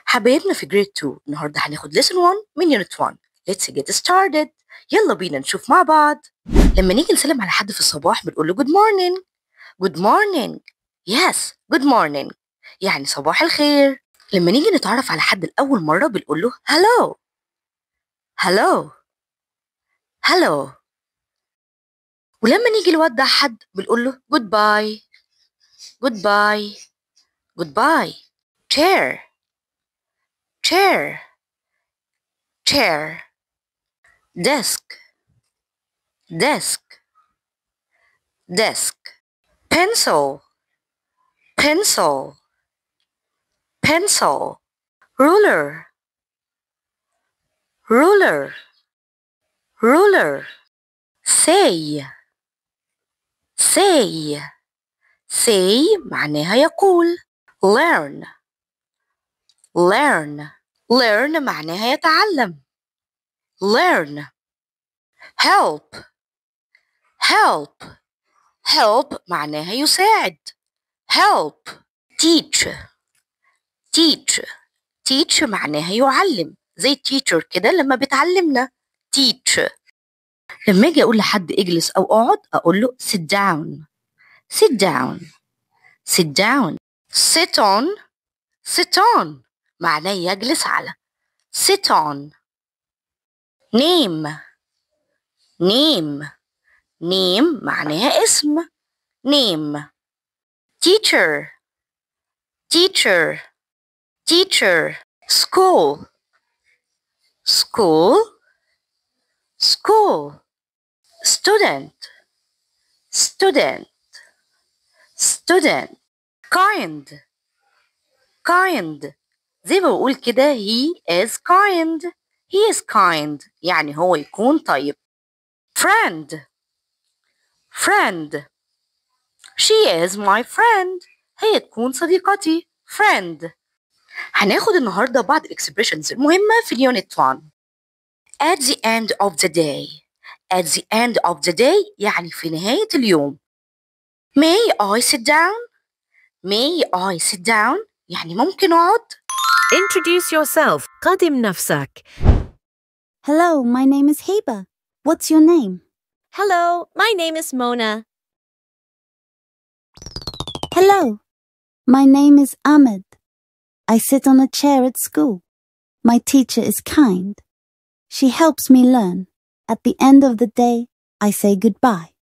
حبايبنا في جريد 2 النهارده هناخد lesson 1 من unit 1. Let's get started. يلا بينا نشوف مع بعض. لما نيجي نسلم على حد في الصباح بنقول له good morning. Good morning. Yes, good morning. يعني صباح الخير. لما نيجي نتعرف على حد لأول مرة بنقول له hello. Hello. Hello. ولما نيجي نودع حد بنقول له goodbye. Goodbye. Goodbye. Chair. Chair. Chair. Desk. Desk. Desk. Pencil. Pencil. Pencil. Ruler. Ruler. Ruler. Say. Say. Say معناها يقول. Learn. Learn. Learn معناها يتعلم. Learn. Help. Help. Help معناها يساعد. Help. Teach. Teach. Teach معناها يعلم. زي teacher كده لما بتعلمنا. Teach. لما اجي اقول لحد اجلس او اقعد اقول له sit down. Sit down. Sit down. Sit on. Sit on معناه يجلس على. Sit on. Name. Name. Name معناها اسم. Name. Teacher. Teacher. Teacher. School. School. School. Student. Student. Student. Kind. Kind. زي ما بقول كده he is kind. He is kind يعني هو يكون طيب. Friend. Friend. She is my friend. هي تكون صديقتي. Friend. هناخد النهاردة بعض الإكسبريشنز المهمة في اليونت 1. At the end of the day. At the end of the day يعني في نهاية اليوم. May I sit down? May I sit down يعني ممكن أقعد. Introduce yourself. قدم نفسك. Hello, my name is Heba. What's your name? Hello, my name is Mona. Hello, my name is Ahmed. I sit on a chair at school. My teacher is kind. She helps me learn. At the end of the day, I say goodbye.